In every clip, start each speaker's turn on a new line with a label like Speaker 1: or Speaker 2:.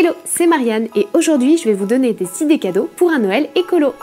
Speaker 1: Hello, c'est Marianne et aujourd'hui je vais vous donner des idées cadeaux pour un Noël écolo.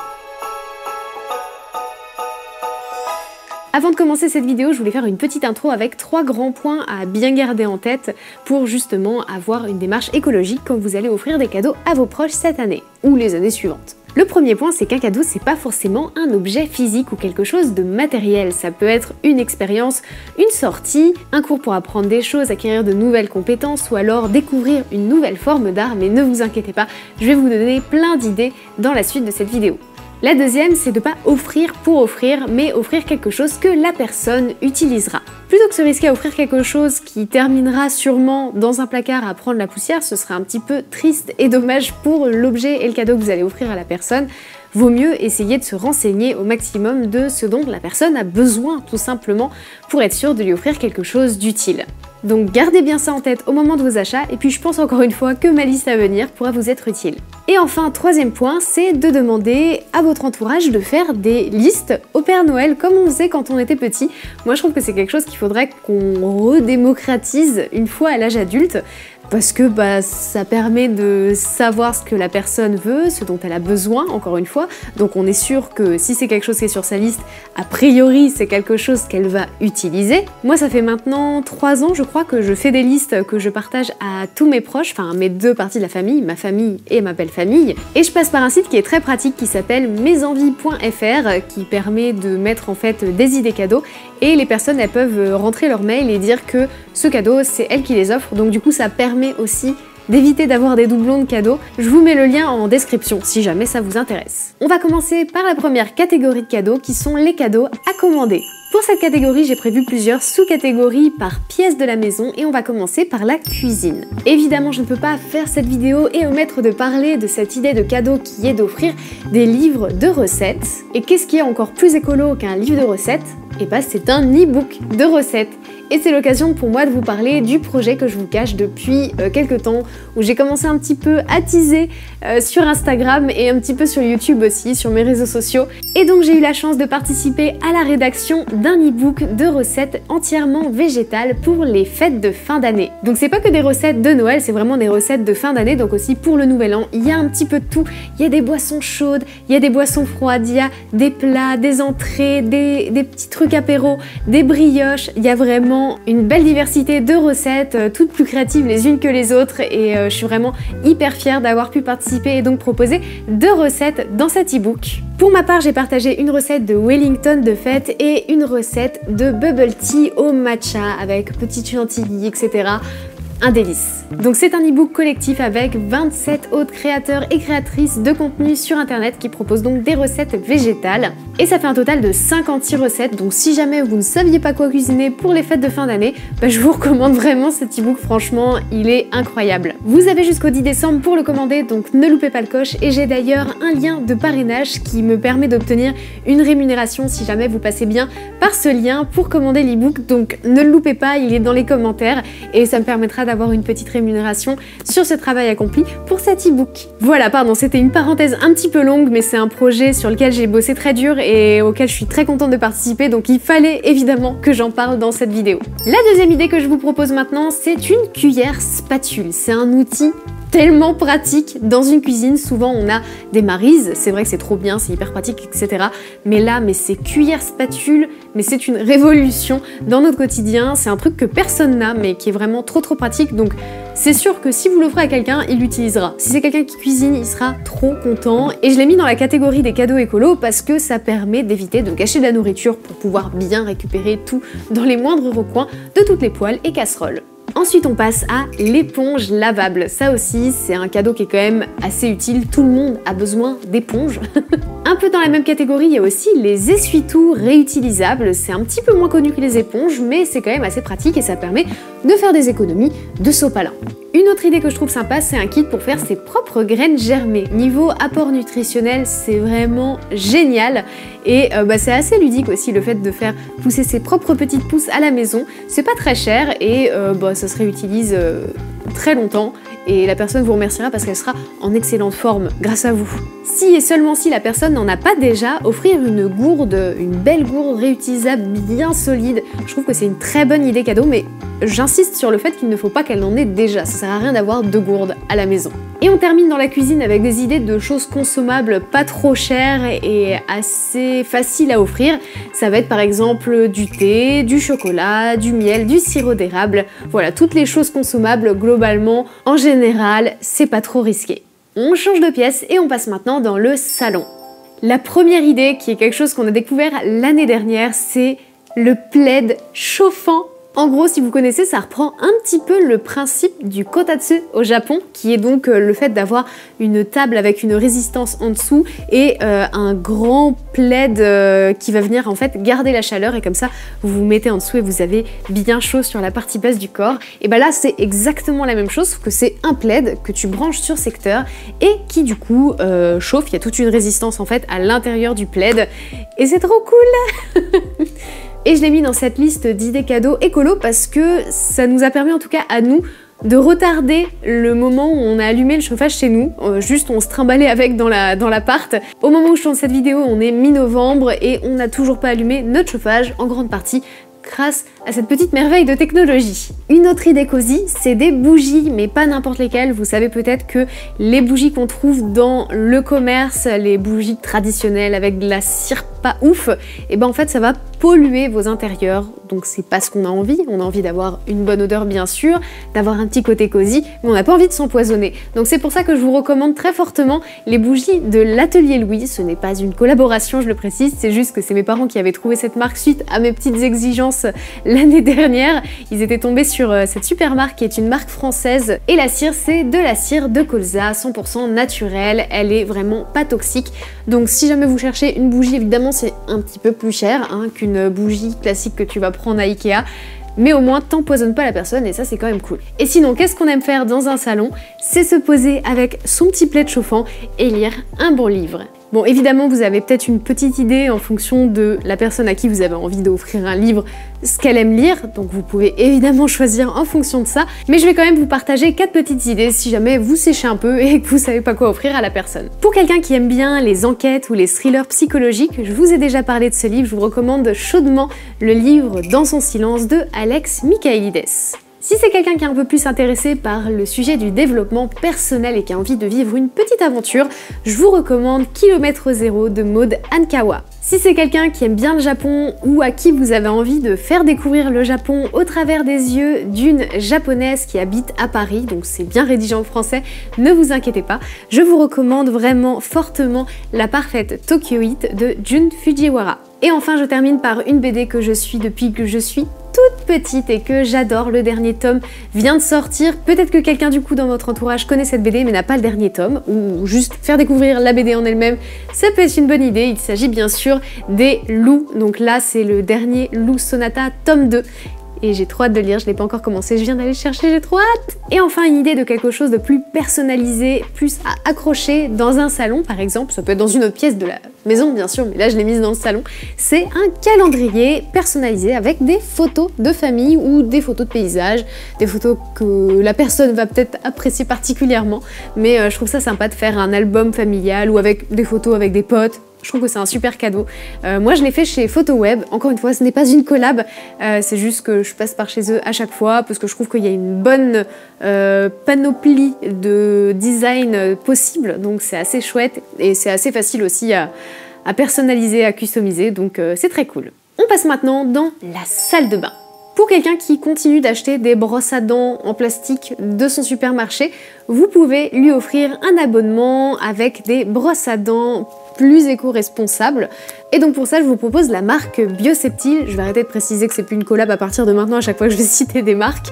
Speaker 1: Avant de commencer cette vidéo, je voulais faire une petite intro avec 3 grands points à bien garder en tête pour justement avoir une démarche écologique quand vous allez offrir des cadeaux à vos proches cette année ou les années suivantes. Le premier point, c'est qu'un cadeau, c'est pas forcément un objet physique ou quelque chose de matériel. Ça peut être une expérience, une sortie, un cours pour apprendre des choses, acquérir de nouvelles compétences ou alors découvrir une nouvelle forme d'art, mais ne vous inquiétez pas, je vais vous donner plein d'idées dans la suite de cette vidéo. La deuxième, c'est de ne pas offrir pour offrir, mais offrir quelque chose que la personne utilisera. Plutôt que se risquer à offrir quelque chose qui terminera sûrement dans un placard à prendre la poussière, ce serait un petit peu triste et dommage pour l'objet et le cadeau que vous allez offrir à la personne. Vaut mieux essayer de se renseigner au maximum de ce dont la personne a besoin, tout simplement, pour être sûr de lui offrir quelque chose d'utile. Donc gardez bien ça en tête au moment de vos achats, et puis je pense encore une fois que ma liste à venir pourra vous être utile. Et enfin, troisième point, c'est de demander à votre entourage de faire des listes au Père Noël comme on faisait quand on était petit. Moi je trouve que c'est quelque chose qu'il faudrait qu'on redémocratise une fois à l'âge adulte, parce que ça permet de savoir ce que la personne veut, ce dont elle a besoin, encore une fois. Donc on est sûr que si c'est quelque chose qui est sur sa liste, a priori c'est quelque chose qu'elle va utiliser. Moi ça fait maintenant 3 ans je crois que je fais des listes que je partage à tous mes proches, enfin mes 2 parties de la famille, ma famille et ma belle famille. Et je passe par un site qui est très pratique qui s'appelle mesenvies.fr qui permet de mettre en fait des idées cadeaux et les personnes elles peuvent rentrer leur mail et dire que ce cadeau c'est elles qui les offrent, donc du coup ça permet aussi d'éviter d'avoir des doublons de cadeaux. Je vous mets le lien en description si jamais ça vous intéresse. On va commencer par la première catégorie de cadeaux qui sont les cadeaux à commander. Pour cette catégorie, j'ai prévu plusieurs sous-catégories par pièce de la maison et on va commencer par la cuisine. Évidemment, je ne peux pas faire cette vidéo et omettre de parler de cette idée de cadeau qui est d'offrir des livres de recettes. Et qu'est-ce qui est encore plus écolo qu'un livre de recettes ? Et c'est un e-book de recettes. Et c'est l'occasion pour moi de vous parler du projet que je vous cache depuis quelques temps, où j'ai commencé un petit peu à teaser sur Instagram et un petit peu sur YouTube aussi, sur mes réseaux sociaux. Et donc j'ai eu la chance de participer à la rédaction d'un e-book de recettes entièrement végétales pour les fêtes de fin d'année. Donc c'est pas que des recettes de Noël, c'est vraiment des recettes de fin d'année, donc aussi pour le nouvel an. Il y a un petit peu de tout, il y a des boissons chaudes, il y a des boissons froides, il y a des plats, des entrées, des petits trucs apéros, des brioches, il y a vraiment une belle diversité de recettes, toutes plus créatives les unes que les autres, et je suis vraiment hyper fière d'avoir pu participer et donc proposer 2 recettes dans cet e-book. Pour ma part, j'ai partagé une recette de Wellington de fête et une recette de bubble tea au matcha avec petite chantilly, etc. Un délice. Donc c'est un e-book collectif avec 27 autres créateurs et créatrices de contenu sur internet qui proposent donc des recettes végétales. Et ça fait un total de 56 recettes, donc si jamais vous ne saviez pas quoi cuisiner pour les fêtes de fin d'année, je vous recommande vraiment cet e-book, franchement il est incroyable. Vous avez jusqu'au 10 décembre pour le commander, donc ne loupez pas le coche, et j'ai d'ailleurs un lien de parrainage qui me permet d'obtenir une rémunération si jamais vous passez bien par ce lien pour commander l'e-book, donc ne le loupez pas, il est dans les commentaires et ça me permettra d'avoir une petite rémunération sur ce travail accompli pour cet e-book. Voilà, pardon, c'était une parenthèse un petit peu longue, mais c'est un projet sur lequel j'ai bossé très dur et auquel je suis très contente de participer, donc il fallait évidemment que j'en parle dans cette vidéo. La deuxième idée que je vous propose maintenant, c'est une cuillère spatule. C'est un outil tellement pratique dans une cuisine. Souvent on a des marises, c'est vrai que c'est trop bien, c'est hyper pratique, etc. Mais là, ces cuillères spatules, c'est une révolution dans notre quotidien. C'est un truc que personne n'a, mais qui est vraiment trop pratique. Donc c'est sûr que si vous l'offrez à quelqu'un, il l'utilisera. Si c'est quelqu'un qui cuisine, il sera trop content. Et je l'ai mis dans la catégorie des cadeaux écolos parce que ça permet d'éviter de gâcher de la nourriture pour pouvoir bien récupérer tout dans les moindres recoins de toutes les poêles et casseroles. Ensuite, on passe à l'éponge lavable. Ça aussi, c'est un cadeau qui est quand même assez utile. Tout le monde a besoin d'éponges. Un peu dans la même catégorie, il y a aussi les essuie-tout réutilisables. C'est un petit peu moins connu que les éponges, mais c'est quand même assez pratique et ça permet de faire des économies de sopalin. Une autre idée que je trouve sympa, c'est un kit pour faire ses propres graines germées. Niveau apport nutritionnel, c'est vraiment génial. Et c'est assez ludique aussi le fait de faire pousser ses propres petites pousses à la maison. C'est pas très cher et ça se réutilise très longtemps. Et la personne vous remerciera parce qu'elle sera en excellente forme grâce à vous. Si et seulement si la personne n'en a pas déjà, offrir une gourde, une belle gourde réutilisable bien solide, je trouve que c'est une très bonne idée cadeau, mais j'insiste sur le fait qu'il ne faut pas qu'elle n'en ait déjà, ça sert à rien d'avoir 2 gourdes à la maison. Et on termine dans la cuisine avec des idées de choses consommables pas trop chères et assez faciles à offrir. Ça va être par exemple du thé, du chocolat, du miel, du sirop d'érable, voilà, toutes les choses consommables globalement, en général, c'est pas trop risqué. On change de pièce et on passe maintenant dans le salon. La première idée, qui est quelque chose qu'on a découvert l'année dernière, c'est le plaid chauffant. En gros, si vous connaissez, ça reprend un petit peu le principe du kotatsu au Japon, qui est donc le fait d'avoir une table avec une résistance en dessous et un grand plaid qui va venir en fait garder la chaleur, et comme ça vous vous mettez en dessous et vous avez bien chaud sur la partie basse du corps. Et ben là c'est exactement la même chose, sauf que c'est un plaid que tu branches sur secteur et qui du coup chauffe. Il y a toute une résistance en fait à l'intérieur du plaid et c'est trop cool. Et je l'ai mis dans cette liste d'idées cadeaux écolo parce que ça nous a permis en tout cas à nous de retarder le moment où on a allumé le chauffage chez nous. Juste on se trimballait avec dans l'appart. Au moment où je tourne cette vidéo, on est mi-novembre et on n'a toujours pas allumé notre chauffage, en grande partie grâce à cette petite merveille de technologie. Une autre idée cosy, c'est des bougies, mais pas n'importe lesquelles. Vous savez peut-être que les bougies qu'on trouve dans le commerce, les bougies traditionnelles avec de la cire pas ouf, et ben en fait ça va polluer vos intérieurs, donc c'est pas ce qu'on a envie. On a envie d'avoir une bonne odeur bien sûr, d'avoir un petit côté cosy, mais on n'a pas envie de s'empoisonner. Donc c'est pour ça que je vous recommande très fortement les bougies de l'Atelier Louis. Ce n'est pas une collaboration, je le précise, c'est juste que c'est mes parents qui avaient trouvé cette marque suite à mes petites exigences l'année dernière. Ils étaient tombés sur cette super marque qui est une marque française, et la cire c'est de la cire de colza 100% naturelle, elle est vraiment pas toxique. Donc si jamais vous cherchez une bougie, évidemment c'est un petit peu plus cher hein, qu'une bougie classique que tu vas prendre à Ikea, mais au moins t'empoisonnes pas la personne et ça c'est quand même cool. Et sinon, qu'est-ce qu'on aime faire dans un salon? C'est se poser avec son petit plaid chauffant et lire un bon livre. Bon, évidemment, vous avez peut-être une petite idée en fonction de la personne à qui vous avez envie d'offrir un livre, ce qu'elle aime lire, donc vous pouvez évidemment choisir en fonction de ça, mais je vais quand même vous partager 4 petites idées si jamais vous séchez un peu et que vous savez pas quoi offrir à la personne. Pour quelqu'un qui aime bien les enquêtes ou les thrillers psychologiques, je vous ai déjà parlé de ce livre, je vous recommande chaudement le livre Dans son silence de Alex Michaelides. Si c'est quelqu'un qui est un peu plus intéressé par le sujet du développement personnel et qui a envie de vivre une petite aventure, je vous recommande Kilomètre Zéro de Maud Ankawa. Si c'est quelqu'un qui aime bien le Japon ou à qui vous avez envie de faire découvrir le Japon au travers des yeux d'une japonaise qui habite à Paris, donc c'est bien rédigé en français, ne vous inquiétez pas, je vous recommande vraiment fortement La Parfaite Tokyoïte de Jun Fujiwara. Et enfin, je termine par une BD que je suis depuis que je suis toute petite et que j'adore. Le dernier tome vient de sortir. Peut-être que quelqu'un du coup dans votre entourage connaît cette BD mais n'a pas le dernier tome, ou juste faire découvrir la BD en elle-même, ça peut être une bonne idée. Il s'agit bien sûr des Loups. Donc là, c'est le dernier Loup Sonata tome 2. Et j'ai trop hâte de lire, je l'ai pas encore commencé, je viens d'aller le chercher, j'ai trop hâte. Et enfin une idée de quelque chose de plus personnalisé, plus à accrocher dans un salon par exemple, ça peut être dans une autre pièce de la maison bien sûr, mais là je l'ai mise dans le salon. C'est un calendrier personnalisé avec des photos de famille ou des photos de paysages, des photos que la personne va peut-être apprécier particulièrement, mais je trouve ça sympa de faire un album familial ou avec des photos avec des potes. Je trouve que c'est un super cadeau. Moi je l'ai fait chez PhotoWeb, encore une fois ce n'est pas une collab, c'est juste que je passe par chez eux à chaque fois parce que je trouve qu'il y a une bonne panoplie de design possible, donc c'est assez chouette et c'est assez facile aussi à personnaliser, à customiser, donc c'est très cool. On passe maintenant dans la salle de bain. Pour quelqu'un qui continue d'acheter des brosses à dents en plastique de son supermarché, vous pouvez lui offrir un abonnement avec des brosses à dents plus éco-responsables. Et donc pour ça, je vous propose la marque Bioseptile. Je vais arrêter de préciser que c'est plus une collab à partir de maintenant à chaque fois que je vais citer des marques.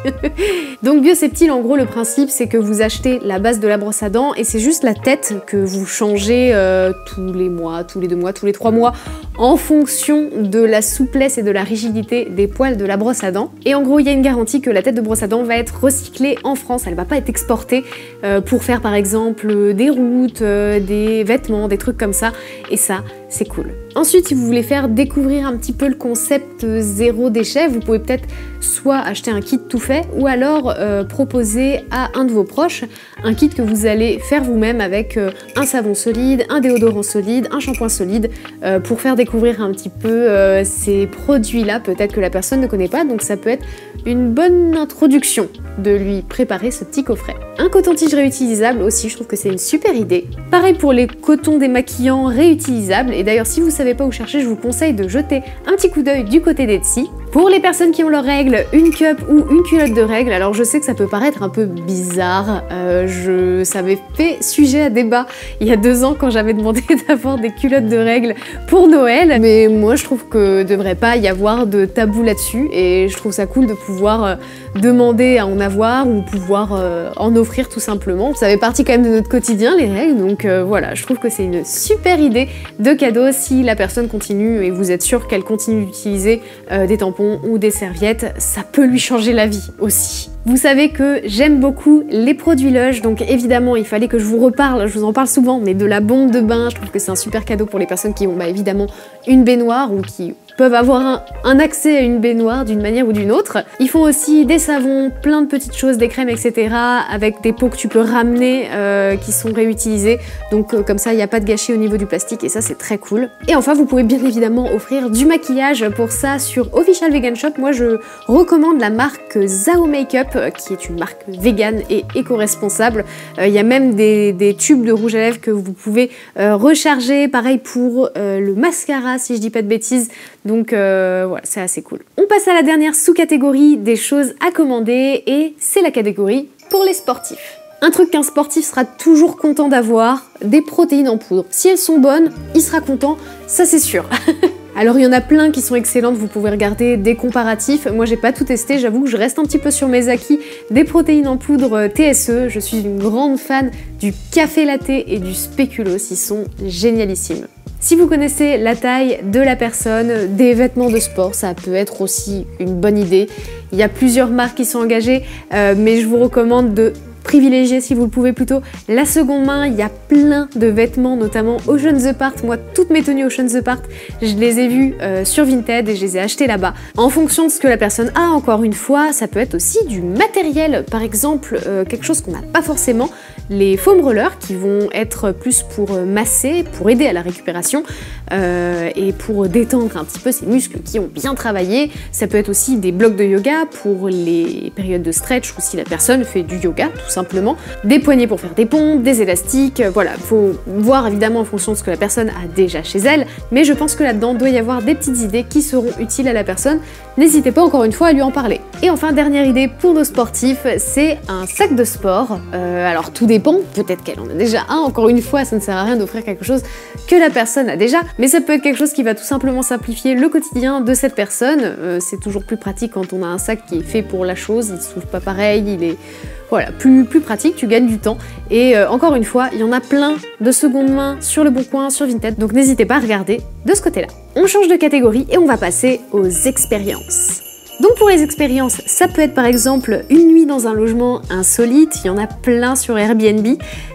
Speaker 1: Donc Bioseptile, en gros, le principe, c'est que vous achetez la base de la brosse à dents et c'est juste la tête que vous changez tous les mois, tous les 2 mois, tous les 3 mois en fonction de la souplesse et de la rigidité des poils de la brosse à dents. Et en gros, il y a une garantie que la tête de brosse à dents va être recyclée en France. Elle va pas être exportée pour faire par exemple des routes, des vêtements, des trucs comme ça. Et ça, c'est cool. Ensuite, si vous voulez faire découvrir un petit peu le concept zéro déchet, vous pouvez peut-être soit acheter un kit tout fait ou alors proposer à un de vos proches un kit que vous allez faire vous-même avec un savon solide, un déodorant solide, un shampoing solide pour faire découvrir un petit peu ces produits-là, peut-être que la personne ne connaît pas, donc ça peut être une bonne introduction de lui préparer ce petit coffret. Un coton-tige réutilisable aussi, je trouve que c'est une super idée. Pareil pour les cotons démaquillants réutilisables, et d'ailleurs si vous savez pas où chercher, je vous conseille de jeter un petit coup d'œil du côté d'Etsy. Pour les personnes qui ont leurs règles, une cup ou une culotte de règles, alors je sais que ça peut paraître un peu bizarre, ça avait fait sujet à débat il y a 2 ans quand j'avais demandé d'avoir des culottes de règles pour Noël, mais moi je trouve que devrait pas y avoir de tabou là-dessus et je trouve ça cool de pouvoir demander à en avoir ou pouvoir en offrir tout simplement. Ça fait partie quand même de notre quotidien les règles, donc voilà, je trouve que c'est une super idée de cadeau si la personne continue et vous êtes sûr qu'elle continue d'utiliser des tampons ou des serviettes, ça peut lui changer la vie aussi. Vous savez que j'aime beaucoup les produits Lush, donc évidemment il fallait que je vous reparle, je vous en parle souvent, mais de la bombe de bain, je trouve que c'est un super cadeau pour les personnes qui ont évidemment une baignoire ou qui peuvent avoir un accès à une baignoire d'une manière ou d'une autre. Ils font aussi des savons, plein de petites choses, des crèmes, etc. avec des pots que tu peux ramener qui sont réutilisés. Donc comme ça, il n'y a pas de gâchis au niveau du plastique et ça, c'est très cool. Et enfin, vous pouvez bien évidemment offrir du maquillage. Pour ça, sur Official Vegan Shop, moi, je recommande la marque Zao Makeup, qui est une marque vegan et éco-responsable. Il y a même des tubes de rouge à lèvres que vous pouvez recharger. Pareil pour le mascara, si je dis pas de bêtises. Donc voilà, c'est assez cool. On passe à la dernière sous-catégorie des choses à commander et c'est la catégorie pour les sportifs. Un truc qu'un sportif sera toujours content d'avoir, des protéines en poudre. Si elles sont bonnes, il sera content, ça c'est sûr. Alors il y en a plein qui sont excellentes, vous pouvez regarder des comparatifs. Moi j'ai pas tout testé, j'avoue que je reste un petit peu sur mes acquis des protéines en poudre TSE. Je suis une grande fan du café latte et du spéculoos, ils sont génialissimes. Si vous connaissez la taille de la personne, des vêtements de sport, ça peut être aussi une bonne idée. Il y a plusieurs marques qui sont engagées, mais je vous recommande de privilégier, si vous le pouvez plutôt, la seconde main. Il y a plein de vêtements, notamment Ocean The Part. Moi, toutes mes tenues Ocean The Part, je les ai vues sur Vinted et je les ai achetées là-bas. En fonction de ce que la personne a, encore une fois, ça peut être aussi du matériel. Par exemple, quelque chose qu'on n'a pas forcément, les foam rollers qui vont être plus pour masser, pour aider à la récupération et pour détendre un petit peu ces muscles qui ont bien travaillé. Ça peut être aussi des blocs de yoga pour les périodes de stretch ou si la personne fait du yoga, tout simplement. Des poignées pour faire des pompes, des élastiques, voilà. Faut voir évidemment en fonction de ce que la personne a déjà chez elle, mais je pense que là-dedans doit y avoir des petites idées qui seront utiles à la personne. N'hésitez pas encore une fois à lui en parler. Et enfin, dernière idée pour nos sportifs, c'est un sac de sport. Alors tout dépend, peut-être qu'elle en a déjà un, encore une fois, ça ne sert à rien d'offrir quelque chose que la personne a déjà, mais ça peut être quelque chose qui va tout simplement simplifier le quotidien de cette personne. C'est toujours plus pratique quand on a un sac qui est fait pour la chose, il ne s'ouvre pas pareil, il est voilà, plus pratique, tu gagnes du temps. Et encore une fois, il y en a plein de seconde main sur Le Bon Coin, sur Vinted, donc n'hésitez pas à regarder de ce côté-là. On change de catégorie et on va passer aux expériences. Donc pour les expériences, ça peut être par exemple une nuit dans un logement insolite, il y en a plein sur Airbnb,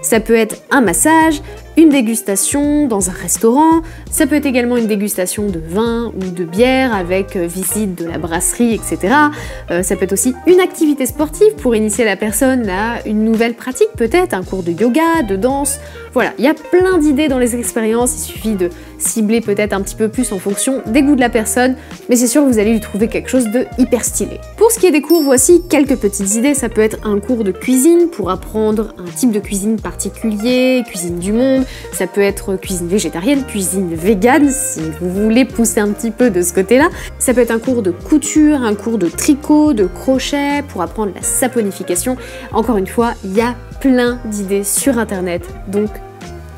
Speaker 1: ça peut être un massage, une dégustation dans un restaurant, ça peut être également une dégustation de vin ou de bière avec visite de la brasserie, etc. Ça peut être aussi une activité sportive pour initier la personne à une nouvelle pratique, peut-être un cours de yoga, de danse. Voilà, il y a plein d'idées dans les expériences, il suffit de cibler peut-être un petit peu plus en fonction des goûts de la personne, mais c'est sûr que vous allez lui trouver quelque chose de hyper stylé. Pour ce qui est des cours, voici quelques petites idées. Ça peut être un cours de cuisine pour apprendre un type de cuisine particulier, cuisine du monde. Ça peut être cuisine végétarienne, cuisine végane, si vous voulez pousser un petit peu de ce côté-là. Ça peut être un cours de couture, un cours de tricot, de crochet, pour apprendre la saponification. Encore une fois, il y a plein d'idées sur internet, donc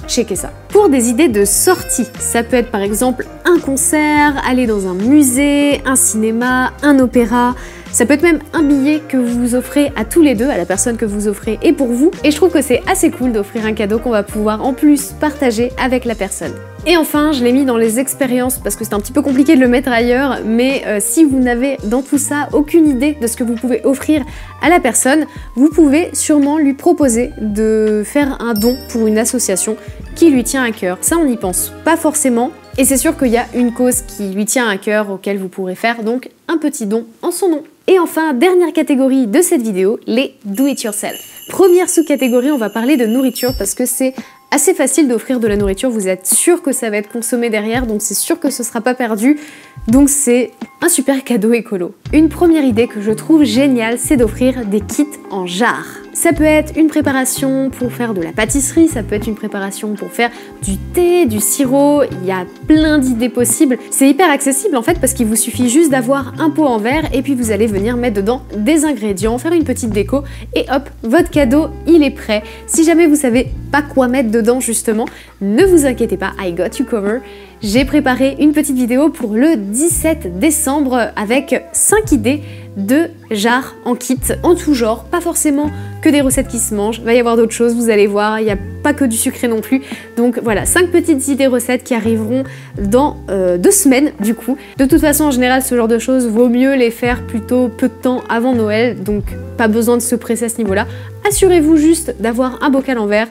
Speaker 1: checkez ça. Pour des idées de sortie, ça peut être par exemple un concert, aller dans un musée, un cinéma, un opéra. Ça peut être même un billet que vous offrez à tous les deux, à la personne que vous offrez et pour vous. Et je trouve que c'est assez cool d'offrir un cadeau qu'on va pouvoir en plus partager avec la personne. Et enfin, je l'ai mis dans les expériences parce que c'est un petit peu compliqué de le mettre ailleurs, mais si vous n'avez dans tout ça aucune idée de ce que vous pouvez offrir à la personne, vous pouvez sûrement lui proposer de faire un don pour une association qui lui tient à cœur. Ça, on n'y pense pas forcément. Et c'est sûr qu'il y a une cause qui lui tient à cœur auquel vous pourrez faire donc un petit don en son nom. Et enfin, dernière catégorie de cette vidéo, les do-it-yourself. Première sous-catégorie, on va parler de nourriture parce que c'est assez facile d'offrir de la nourriture, vous êtes sûr que ça va être consommé derrière, donc c'est sûr que ce sera pas perdu, donc c'est un super cadeau écolo. Une première idée que je trouve géniale, c'est d'offrir des kits en jarre. Ça peut être une préparation pour faire de la pâtisserie, ça peut être une préparation pour faire du thé, du sirop, il y a plein d'idées possibles. C'est hyper accessible en fait parce qu'il vous suffit juste d'avoir un pot en verre et puis vous allez venir mettre dedans des ingrédients, faire une petite déco et hop, votre cadeau il est prêt. Si jamais vous savez pas quoi mettre dedans justement, ne vous inquiétez pas, I got you cover. J'ai préparé une petite vidéo pour le 17 décembre avec 5 idées de jarres en kit, en tout genre, pas forcément que des recettes qui se mangent, il va y avoir d'autres choses, vous allez voir, il n'y a pas que du sucré non plus. Donc voilà, 5 petites idées recettes qui arriveront dans 2 semaines du coup. De toute façon, en général, ce genre de choses, vaut mieux les faire plutôt peu de temps avant Noël, donc pas besoin de se presser à ce niveau-là. Assurez-vous juste d'avoir un bocal en verre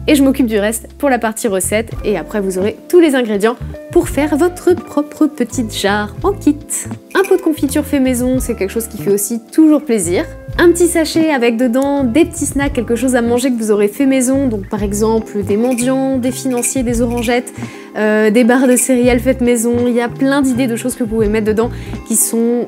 Speaker 1: et je m'occupe du reste pour la partie recette et après vous aurez tous les ingrédients pour faire votre propre petite jarre en kit. Un pot de confiture fait maison, c'est quelque chose qui fait aussi toujours plaisir. Un petit sachet avec dedans des petits snacks, quelque chose à manger que vous aurez fait maison, donc par exemple des mendiants, des financiers, des orangettes, des barres de céréales faites maison, il y a plein d'idées de choses que vous pouvez mettre dedans qui sont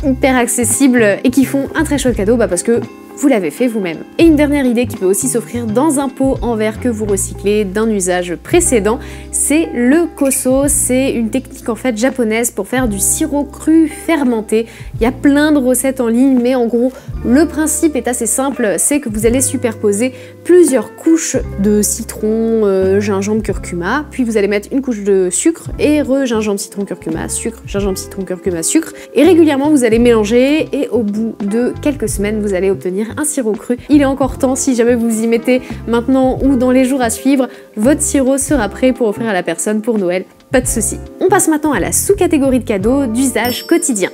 Speaker 1: hyper accessibles et qui font un très chouette cadeau parce que vous l'avez fait vous-même. Et une dernière idée qui peut aussi s'offrir dans un pot en verre que vous recyclez d'un usage précédent, c'est le koso. C'est une technique en fait japonaise pour faire du sirop cru fermenté. Il y a plein de recettes en ligne, mais en gros, le principe est assez simple, c'est que vous allez superposer plusieurs couches de citron, gingembre, curcuma, puis vous allez mettre une couche de sucre et gingembre, citron, curcuma, sucre, gingembre, citron, curcuma, sucre. Et régulièrement, vous allez mélanger et au bout de quelques semaines, vous allez obtenir un sirop cru. Il est encore temps, si jamais vous y mettez maintenant ou dans les jours à suivre, votre sirop sera prêt pour offrir à la personne pour Noël, pas de souci. On passe maintenant à la sous-catégorie de cadeaux d'usage quotidien.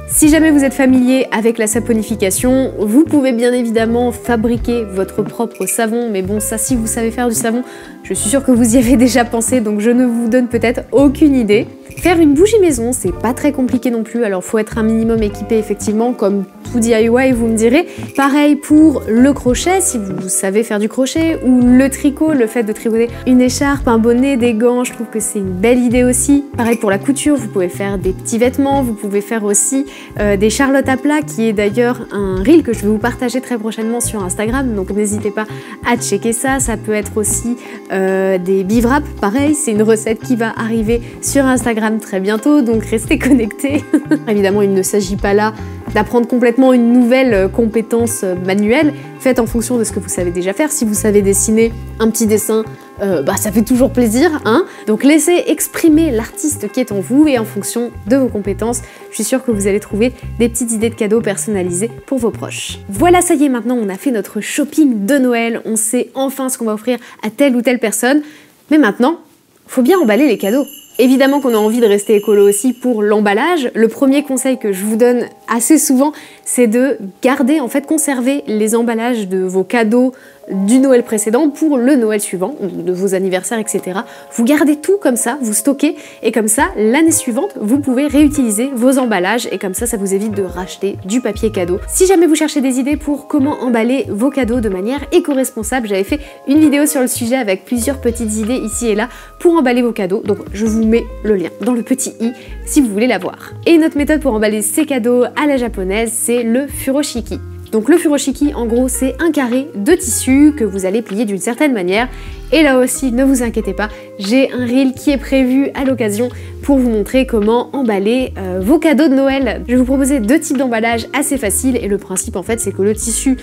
Speaker 1: Si jamais vous êtes familier avec la saponification, vous pouvez bien évidemment fabriquer votre propre savon, mais bon ça si vous savez faire du savon, je suis sûre que vous y avez déjà pensé, donc je ne vous donne peut-être aucune idée. Faire une bougie maison, c'est pas très compliqué non plus, alors faut être un minimum équipé effectivement, comme tout DIY vous me direz. Pareil pour le crochet, si vous savez faire du crochet, ou le tricot, le fait de tricoter une écharpe, un bonnet, des gants, je trouve que c'est une belle idée aussi. Pareil pour la couture, vous pouvez faire des petits vêtements, vous pouvez faire aussi des charlottes à plat, qui est d'ailleurs un reel que je vais vous partager très prochainement sur Instagram, donc n'hésitez pas à checker ça. Ça peut être aussi des beef wraps, pareil, c'est une recette qui va arriver sur Instagram très bientôt, donc restez connectés. Évidemment, il ne s'agit pas là d'apprendre complètement une nouvelle compétence manuelle, faites en fonction de ce que vous savez déjà faire. Si vous savez dessiner un petit dessin, ça fait toujours plaisir, hein. Donc laissez exprimer l'artiste qui est en vous et en fonction de vos compétences, je suis sûre que vous allez trouver des petites idées de cadeaux personnalisés pour vos proches. Voilà, ça y est, maintenant on a fait notre shopping de Noël, on sait enfin ce qu'on va offrir à telle ou telle personne, mais maintenant, faut bien emballer les cadeaux. Évidemment qu'on a envie de rester écolo aussi pour l'emballage. Le premier conseil que je vous donne assez souvent, c'est de garder, en fait, conserver les emballages de vos cadeaux du Noël précédent pour le Noël suivant, de vos anniversaires, etc. Vous gardez tout comme ça, vous stockez, et comme ça, l'année suivante, vous pouvez réutiliser vos emballages, et comme ça vous évite de racheter du papier cadeau. Si jamais vous cherchez des idées pour comment emballer vos cadeaux de manière éco-responsable, j'avais fait une vidéo sur le sujet avec plusieurs petites idées ici et là pour emballer vos cadeaux, donc je vous mets le lien dans le petit i si vous voulez la voir. Et notre méthode pour emballer ces cadeaux à la japonaise, c'est le furoshiki. Donc le furoshiki, en gros, c'est un carré de tissu que vous allez plier d'une certaine manière. Et là aussi, ne vous inquiétez pas, j'ai un reel qui est prévu à l'occasion pour vous montrer comment emballer vos cadeaux de Noël. Je vais vous proposer 2 types d'emballage assez faciles et le principe en fait c'est que le tissu,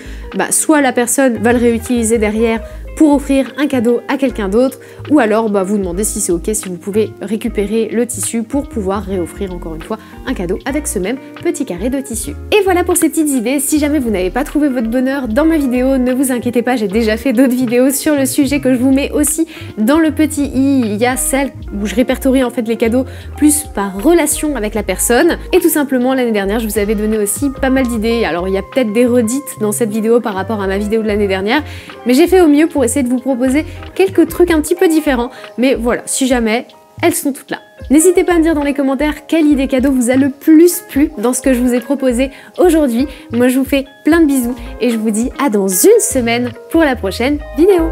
Speaker 1: soit la personne va le réutiliser derrière pour offrir un cadeau à quelqu'un d'autre, ou alors vous demandez si c'est ok, si vous pouvez récupérer le tissu pour pouvoir réoffrir encore une fois un cadeau avec ce même petit carré de tissu. Et voilà pour ces petites idées. Si jamais vous n'avez pas trouvé votre bonheur dans ma vidéo, ne vous inquiétez pas, j'ai déjà fait d'autres vidéos sur le sujet que je vous mets aussi dans le petit i. Il y a celle où je répertorie en fait les cadeaux plus par relation avec la personne. Et tout simplement, l'année dernière, je vous avais donné aussi pas mal d'idées. Alors il y a peut-être des redites dans cette vidéo par rapport à ma vidéo de l'année dernière, mais j'ai fait au mieux pour essayer de vous proposer quelques trucs un petit peu différents. Mais voilà, si jamais, elles sont toutes là. N'hésitez pas à me dire dans les commentaires quelle idée cadeau vous a le plus plu dans ce que je vous ai proposé aujourd'hui. Moi je vous fais plein de bisous et je vous dis à dans une semaine pour la prochaine vidéo.